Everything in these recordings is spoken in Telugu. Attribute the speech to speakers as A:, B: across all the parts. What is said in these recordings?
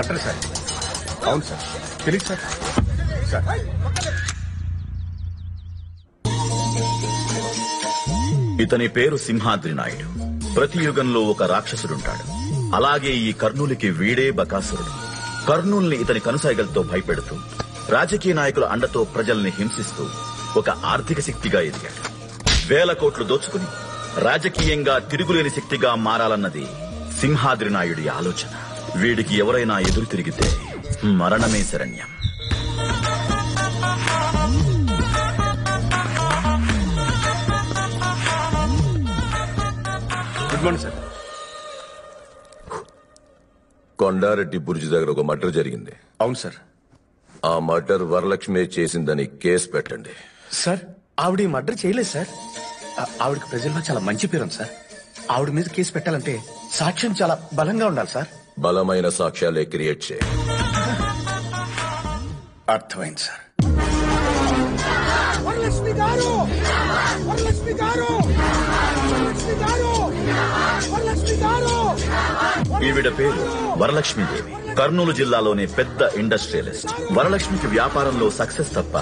A: Doctor sir. అవును సార్, తెలియదు సార్. సార్
B: ఇతని పేరు సింహాద్రి నాయుడు. ప్రతి యుగంలో ఒక రాక్షసుడుంటాడు. అలాగే ఈ కర్నూలుకి వీడే బకాసురుడు. కర్నూల్ని ఇతని కనుసైగలతో భయపెడుతూ రాజకీయ నాయకుల అండతో ప్రజల్ని హింసిస్తూ ఒక ఆర్థిక శక్తిగా ఎదిగాడు. 1000 కోట్లు దోచుకుని రాజకీయంగా తిరుగులేని శక్తిగా మారాలన్నది సింహాద్రి నాయుడి ఆలోచన. వీడికి ఎవరైనా ఎదురు తిరిగితే మరణమే శరణ్యం.
A: Good morning sir.
C: Kondareddy Burji దగ్గర ఒక మర్డర్ జరిగింది.
A: అవును సార్.
C: ఆ మర్డర్ వరలక్ష్మి చేసిందని కేసు పెట్టండి.
A: సార్ ఆవిడ ఈ మర్డర్ చేయలేదు సార్. ఆవిడకి ప్రజల్లో చాలా మంచి పేరు ఉంది సార్. ఆవిడ మీద కేసు పెట్టాలంటే సాక్ష్యం చాలా బలంగా ఉండాలి సార్.
C: బలమైన సాక్ష్యాలే క్రియేట్ చేయ.
A: అర్థమైంది సార్.
D: వరలక్ష్మి గారు, వరలక్ష్మి గారు, వరలక్ష్మి గారు, వరలక్ష్మి గారు.
B: ఈవిడ పేరు వరలక్ష్మీదేవి. కర్నూలు జిల్లాలోనే పెద్ద ఇండస్ట్రియలిస్ట్. వరలక్ష్మికి వ్యాపారంలో సక్సెస్ తప్ప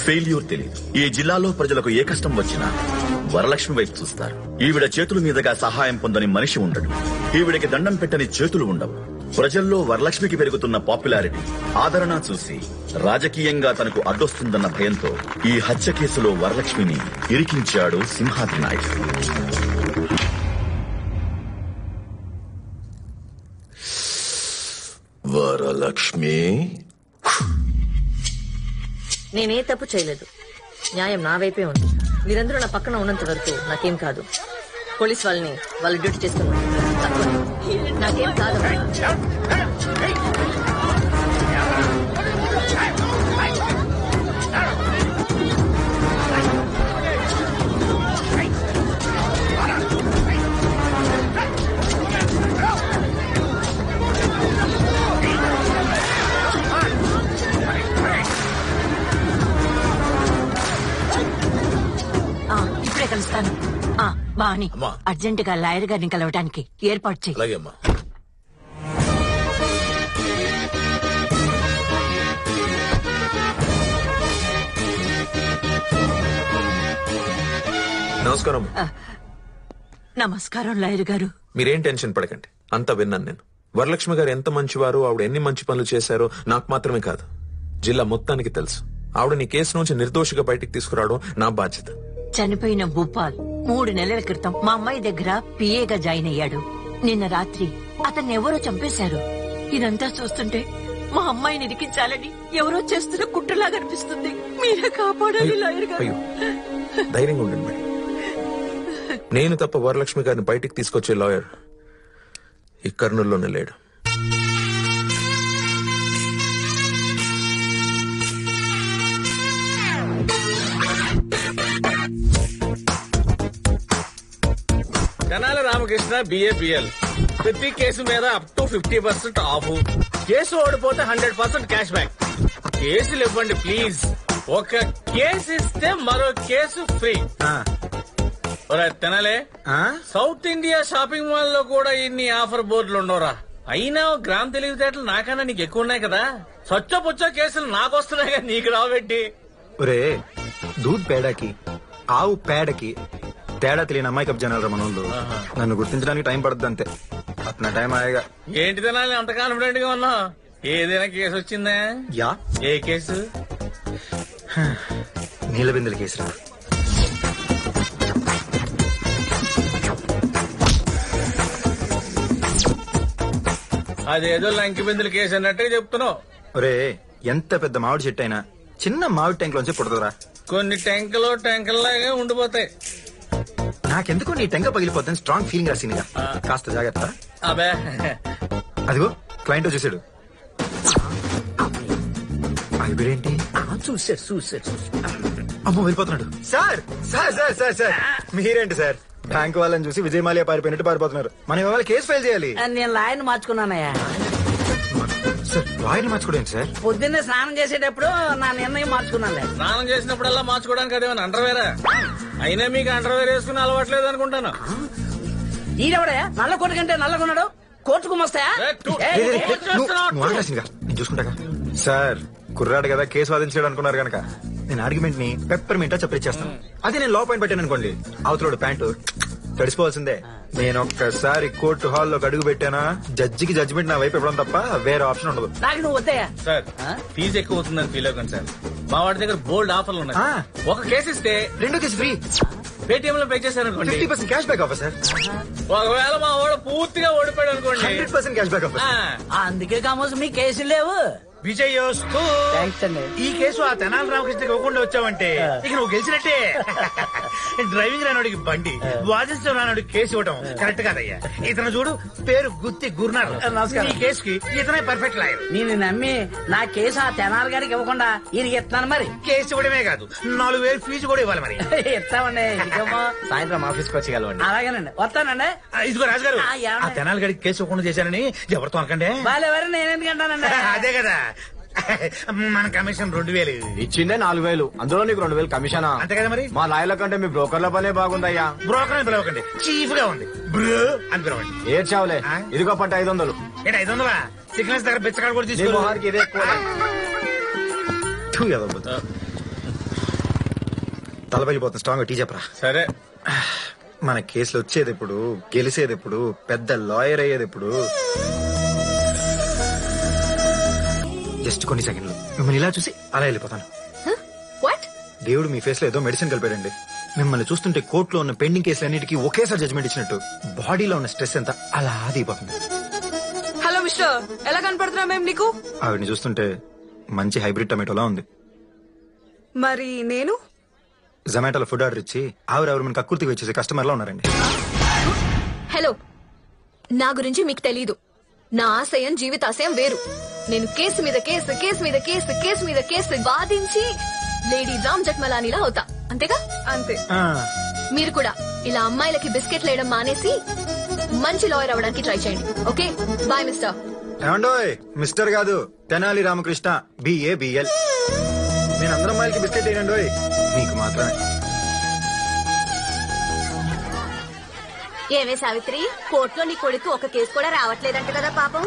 B: ఫెయిల్యూర్ తెలియదు. ఈ జిల్లాలో ప్రజలకు ఏ కష్టం వచ్చినా వరలక్ష్మి వైపు చూస్తారు. ఈవిడ చేతుల మీదుగా సహాయం పొందని మనిషి ఉండడు. ఈవిడకి దండం పెట్టని చేతులు ఉండవు. ప్రజల్లో వరలక్ష్మికి పెరుగుతున్న పాపులారిటీ, ఆదరణ చూసి రాజకీయంగా తనకు అడ్డొస్తుందన్న భయంతో ఈ హత్య కేసులో వరలక్ష్మిని ఇరికించాడు సింహాద్రి నాయుడు.
C: వరలక్ష్మి,
E: నేనే తప్పు చేయలేదు. న్యాయం నా వైపే ఉంది. మీరందరూ నా పక్కన ఉన్నంత వరకు నాకేం కాదు. పోలీస్ వాళ్ళని వాళ్ళు డ్యూటీ చేస్తున్నారు. నాకేం కాదు.
F: ఇప్పుడే కలుస్తాను. బాని అర్జెంట్ గా లాయర్ గారిని కలవడానికి ఏర్పాటు చెయ్యి.
C: అలాగేమ్మా.
G: నమస్కారం.
F: నమస్కారం లాయర్ గారు.
G: మీరేం టెన్షన్ పడకండి, అంతా విన్నాను నేను. వరలక్ష్మి గారు ఎంత మంచివారు, ఆవిడ ఎన్ని మంచి పనులు చేశారో నాకు మాత్రమే కాదు, జిల్లా మొత్తానికి తెలుసు. ఆవిడని కేసు నుంచి నిర్దోషిగా బయటికి తీసుకురావడం నా బాధ్యత.
F: చనిపోయిన భూపాల్ 3 నెలల క్రితం మా అమ్మాయి దగ్గర పిఏగా జాయిన్ అయ్యాడు. నిన్న రాత్రి అతన్ని ఎవరో చంపేశారు. ఇదంతా చూస్తుంటే మా అమ్మాయిని ఇరికించాలని ఎవరో చేస్తున్న కుట్రలాగా అనిపిస్తుంది. మీరే కాపాడాలి లాయర్ గారు.
G: అయ్యో, ధైర్యంగా ఉండండి మేడం. నేను తప్ప వరలక్ష్మి గారిని బయటికి తీసుకొచ్చే లాయర్ ఈ కర్నూలులోనే లేడు.
H: తెనాలి రామకృష్ణ బిఏపిఎల్ ప్రతి కేసు మీద అప్ టు 50% ఆఫ్. కేసు ఓడిపోతే 100% క్యాష్ బ్యాక్. కేసులు ఇవ్వండి ప్లీజ్. ఒక కేసు ఇస్తే మరో కేసు ఫ్రీ. తెనాలే, సౌత్ ఇండియా షాపింగ్ మాల్ లో కూడా ఇన్ని ఆఫర్ బోర్డులు ఉండవురా. అయినా గ్రామ్ తెలివితేటలు నాకన్నా నీకు ఎక్కువ ఉన్నాయి కదా. సొచ్చ పుచ్చ కేసులు నాకు వస్తున్నాయి కదా, నీకు రాబెట్టి.
I: ఒరే, దూద్ పేడకి ఆవు పేడకి తేడా తెలియని అమ్మాయి జనాలు మనోళ్ళు. నన్ను గుర్తించడానికి టైం పడుతుంది అంతే. అతన టైం ఆయగా.
H: ఏంటి తినాలి అంత కాన్ఫిడెంట్ గా ఉన్నా? ఏదైనా కేసు వచ్చిందా?
I: యా.
H: ఏ కేసు?
I: నీళ్ళ బిందెల కేసురా.
H: అదేదో లంకి బిందులు కేసు అన్నట్టే చెప్తున్నావు.
I: ఒరే, ఎంత పెద్ద మామిడి చెట్టు అయినా చిన్న మామిడి ట్యాంక్ లోంచి పుడతారా.
H: కొన్ని ట్యాంకులు ట్యాంకుల్లాగే ఉండిపోతాయి.
I: నాకెందుకు నీ టెంక పగిలిపోతుంది స్ట్రాంగ్ ఫీలింగ్ రాసిందిగా. కాస్త జాగ్రత్త.
H: అబే,
I: అదిగో క్లయింట్ వచ్చేసాడు. అయిపోయేంటి?
H: చూసాడు.
I: అమ్మో, వెళ్ళిపోతున్నాడు. Sir sir sir sir sir మీరేంటి సార్ బ్యాంక్ వాళ్ళని చూసి విజయమాల్యా పారిపోయినట్టు పారిపోతున్నారు. మనం ఇవాళ కేసు ఫైల్ చేయాలి.
E: నేను లాయర్ని మార్చుకున్నానయ్యా.
I: సార్ లాయర్ని మార్చుకోండి సార్.
E: పొద్దున్నే స్నానం చేసేటప్పుడు నా నిర్ణయం మార్చుకున్నాను.
H: స్నానం చేసినప్పుడల్లా మార్చుకోవడానికి అదేమన్నా అండర్వేరా? అయినా మీకు అండర్వేర్ వేసుకుని అలవాట్లేదు అనుకుంటాను.
E: ఈడెవడయా నల్ల కొట్టు కంటే నల్లగొన్నాడు?
J: కోర్టుకు వస్తాయా?
I: నేను చూసుకుంటా సార్. కుర్రాడు కదా కేసు వాదించాడు అనుకున్నారు కనుక నేను ఆర్గ్యుమెంట్ ని పెప్పర్మెంటా చెప్పిచ్చేస్తాను. అదే నేను లో పాయింట్ పెట్టాను అనుకోండి, అవతలోడు ప్యాంటు తడిసిపోవాల్సిందే. నేను ఒక్కసారి కోర్టు హాల్లో అడుగు పెట్టానా జడ్జికి జడ్జిమెంట్ నా వైపు ఇవ్వడం తప్ప వేరే ఆప్షన్ ఉండదు.
J: నాకు నువ్వు వద్దయా?
H: సార్ ఫీజు ఎక్కువ అవుతుందని ఫీల్ అవ్వకండి సార్. మా వాడి దగ్గర బోల్డ్ ఆఫర్లు ఉన్నాయి. ఒక కేసు ఇస్తే
I: రెండో కేసు ఫ్రీ.
H: పేటిఎం లో పే చేశారనుకోండి
I: 50% క్యాష్ బ్యాక్ ఆఫర్ సార్.
H: ఒకవేళ మా వాడు పూర్తిగా ఓడిపోయాడు అనుకోండి
I: 100% క్యాష్ బ్యాక్ ఆఫర్.
J: అందుకే కామోసు మీ కేసులు లేవు.
H: విజయోస్తు. ఈ కేసు ఆ తెనాలి రామకృష్ణకి ఇవ్వకుండా వచ్చావంటే ఇక నువ్వు గెలిచినట్టే. డ్రైవింగ్ రానోడికి బండి, వాదించడం రానోడికి కేసు ఇవ్వడం కరెక్ట్ కాదయ్యా. ఇతను చూడు, పేరు గుత్తి గురునాథ్. ఈ కేసుకి ఇతనే పర్ఫెక్ట్ లాయర్.
J: నేను నమ్మి నా కేసు ఆ తెనాలి గారికి ఇవ్వకుండా ఈయనకి ఇస్తున్నాను. మరి
H: కేసు ఇవ్వడమే కాదు 4,000 ఫీజు కూడా ఇవ్వాలి. మరి
J: ఇస్తామండి.
A: సాయంత్రం ఆఫీస్కి వచ్చేయగలవండి.
J: అలాగేనండి, వస్తానండి.
H: ఇదిగో రాజుగారు, ఆ తెనాలి గడికి కేసు ఇవ్వకుండా చేశానని ఎవరితో అనకండి.
J: వాళ్ళెవరు నేనెందుకంటానండి.
H: అదే కదా, మన కమిషన్ 2,000
A: ఇచ్చిందే 4,000, అందులో నీకు 2,000 కమిషన్.
H: అంతే కదా మరి.
A: మా లాయర్ల కంటే మీ బ్రోకర్ల పనే బాగుందయ్యా.
H: బ్రోకర్ అని పిలవకండి, చీఫ్ గా ఉంది. బ్రో అని పిలవండి.
A: ఏడ్చావులే. ఇదిగో పట్టు 500.
H: ఏంటి 500? సిగ్నల్స్ దగ్గర బిచ్చకాడు కూడా తీసుకోవాలి.
A: ఇదే ఎక్కువ.
I: తలపల్లిపోతుంది స్ట్రాంగ్ టీ చెప్పరా.
H: సరే,
I: మన కేసులు వచ్చేది ఎప్పుడు, గెలిసేది ఎప్పుడు, పెద్ద లాయర్ అయ్యేది ఎప్పుడు? జస్ట్ కొన్ని సెకండ్లు మిమ్మల్ని ఇలా చూసి అలా వెళ్ళిపోతాను. దేవుడు మీ ఫేస్ లో ఏదో మెడిసిన్ కలిపాడండి. మిమ్మల్ని చూస్తుంటే కోర్టులో ఉన్న పెండింగ్ కేసులన్నిటికీ ఒకేసారి జడ్జిమెంట్ ఇచ్చినట్టు బాడీలో ఉన్న స్ట్రెస్ ఎంత అలా దిగిపోతుంది.
K: హలో మిస్టర్, ఎలా కనపడుతున్నా మేము నీకు?
I: ఆవిడని చూస్తుంటే మంచి హైబ్రిడ్ టమాటోలా ఉంది.
K: మరి నేను
I: జొమాటోలో ఫుడ్ ఆర్డర్ ఇచ్చి ఆవిరెవరు మన కక్కుర్తికి వచ్చేసి కస్టమర్ లా ఉన్నారండి.
L: హలో, నా గురించి మీకు తెలీదు. నా ఆశయం జీవితాశయం వేరు. నేను కేసు మీద కేసు, కేసు మీద కేసు, కేసు మీద కేసు వాదించి లేడీ రామ్ జట్మలానిలా అవుతా. అంతేగా? అంతే. మీరు కూడా ఇలా అమ్మాయిలకి బిస్కెట్లు వేయడం మానేసి మంచి లాయర్ అవ్వడానికి ట్రై చేయండి. Okay, bye mister.
I: ఏమండోయ్, మిస్టర్ కాదు, తెనాలి రామకృష్ణ, BABL. నేను అందరం అమ్మాయిలకి బిస్కెట్ వేయండి, మీకు మాత్రమే.
L: ఏమే సావిత్రి, కోర్టులో నీ కొడుకు ఒక కేసు కూడా రావట్లేదంట కదా పాపం.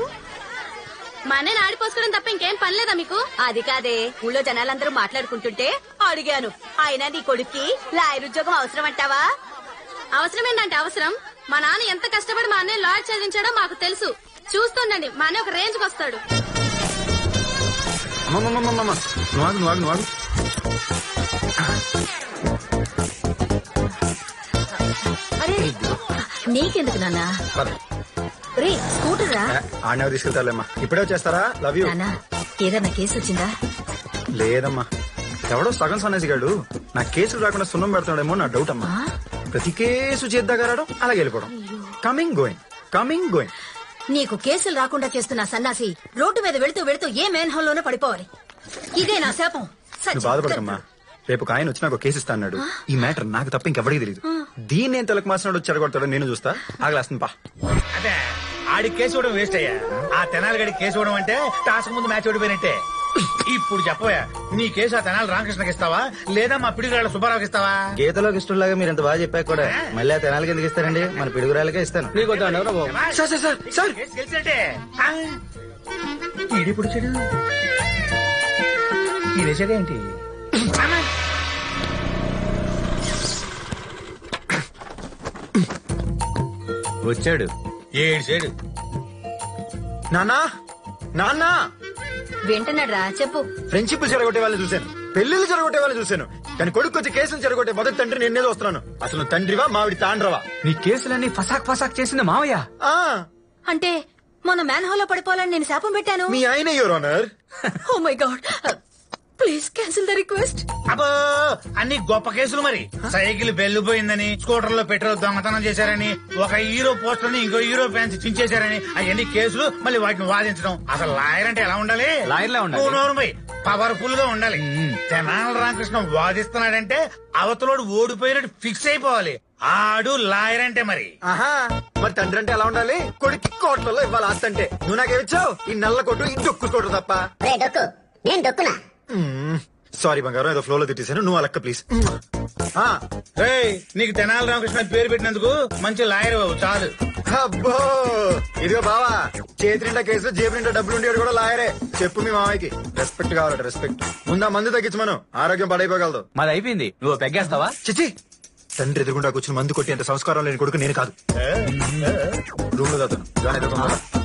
L: మా అన్నయ్య ఆడిపోసుకోవడం తప్ప ఇంకేం పనిలేదా మీకు? అది కాదే, ఊళ్ళో జనాలందరూ మాట్లాడుకుంటుంటే అడిగాను. అయినా నీ కొడుక్కి లాయర్ ఉద్యోగం అవసరం అంటావా? అవసరం ఏంటంటే అవసరం. మా నాన్న ఎంత కష్టపడి మా అన్నయ్య లాయర్ చదివించాడో మాకు తెలుసు. చూస్తుండండి, మా అన్నయ్య ఒక రేంజ్ కి వస్తాడు. అరే నీకెందుకు నాన్న? రే స్కూటర్ రా.
I: ఆడనే తీసుకెళ్తాలేమ్మా. ఇప్పుడే వచ్చేస్తారా? Love you.
L: ఏదన్నా కేసు వచ్చిందా?
I: లేదమ్మా, ఎవడో సగం సన్నేసిగాడు నా కేసులు రాకుండా సున్నం పెడతాడేమో నా డౌట్ అమ్మా. ప్రతి కేసు చేద్దాగా రావడం, అలాగే వెళ్ళిపోవడం. Coming going, coming going.
L: నీకు కేసులు రాకుండా చేస్తున్న సన్నాసి రోడ్డు మీద వెళుతూ వెళుతూ ఏ మేన్ హాల్ లోనే పడిపోవాలి. ఇదే నా శాపం.
I: నువ్వు బాధపడకమ్మా, రేపు ఒక ఆయన వచ్చి నాకు కేసు ఇస్తా అన్నాడు. ఈ మ్యాటర్ నాకు తప్ప ఇంకెవడికి తెలియదు. దీన్ని నేను తలకు మాసినాడు వచ్చి చెడగొడతాడు, నేను చూస్తా. ఆగలేస్తుంది పా.
H: అదే ఆడి కేసు ఇవ్వడం వేస్ట్ అయ్యా. ఆ తెనాలి గడి కేసు ఇవ్వడం అంటే టాస్క్ ముందు మ్యాచ్ ఓడిపోయినట్టే. ఇప్పుడు చెప్పవా, నీ కేసు ఆ తెనాలి రామకృష్ణకి ఇస్తావా లేదా మా పిడుగురాళ్ళ సుబ్బారావుకి ఇస్తావా?
M: గీతలోకి ఇష్టంలాగా మీరు ఎంత బాగా చెప్పాక కూడా మళ్ళీ ఆ తెనాలకి ఎందుకు ఇస్తారండి? మన పిడుగురాళ్ళకే ఇస్తాను.
H: గెలిచినట్టే. ఈడిప్పుడు చెడు ఈ వేసాడేంటి?
M: వచ్చాడు,
H: ఏడ్చాడు.
I: నాన్నా, నాన్నా,
L: వింటున్నాడు రా, చెప్పు.
I: ఫ్రెండ్షిప్ చెడగొట్టే వాళ్ళని చూశాను, పెళ్లిళ్ళు చెడగొట్టే వాళ్ళని చూశాను, కానీ కొడుకు వచ్చి కేసులు చెడగొట్టే మొదటి తండ్రి నేనే వస్తున్నాను. అసలు తండ్రివా మావిడి తాండ్రవా?
A: నీ కేసులన్నీ ఫసాక్ ఫసాక్ చేసింది మావయ్య.
L: అంటే మన మ్యాన్ హాల్ లో పడిపోవాలని నేను శాపం పెట్టాను.
I: మీ ఆయన your honour.
L: Oh my God, please cancel the request.
H: అబ్బో, అన్ని గొప్ప కేసులు. మరి సైకిల్ బెల్లిపోయిందని, స్కూటర్ లో పెట్రోల్ దొంగతనం చేశారని, ఒక హీరో పోస్టర్ ని ఇంకో హీరో ఫ్యాన్స్ చించేశారని, అవన్నీ కేసులు. మళ్ళీ వాటిని వాదించడం. అసలు లాయర్ అంటే ఎలా ఉండాలి?
A: లాయర్లా ఉండాలి.
H: నోరుపై పవర్ఫుల్ గా ఉండాలి. తెనాలి రామకృష్ణ వాదిస్తున్నాడంటే అవతలోడు ఓడిపోయినట్టు ఫిక్స్ అయిపోవాలి. ఆడు లాయర్ అంటే మరి.
I: మరి తండ్రి అంటే ఎలా ఉండాలి? కొడుకు కోట్లలో ఇవ్వాలి ఆస్తి అంటే. నువ్వు నాకేమిచ్చావు? ఈ నల్ల కొట్టు, ఈ డొక్కు కొట్టు తప్ప.
L: నేను డొక్కునా?
I: సారీ బంగారం, ఏదో ఫ్లో లో తిట్టేశాను. నువ్వు అలక్క ప్లీజ్.
H: నీకు తెనాలి రామకృష్ణ పేరు పెట్టినందుకు మంచి లాయర్ బాబు చాలు.
I: అబ్బో ఇదిగో బావా చేతి నిండా కేసు జేబు నిండా డబ్బులు ఉండేవాడు కూడా లాయరే. చెప్పు మీ మామయ్యకి రెస్పెక్ట్ కావాలట రెస్పెక్ట్. ముందు ఆ మందు తగ్గించమను, ఆరోగ్యం పడైపోగలదు.
N: మాది అయిపోయింది, నువ్వు పెగ్గేస్తావా?
I: చిచి, తండ్రి ఎదురుగుండా కూర్చుని మందు కొట్టి అంత సంస్కారం లేని కొడుకు నేను కాదు. రూమ్ లో దాతాను.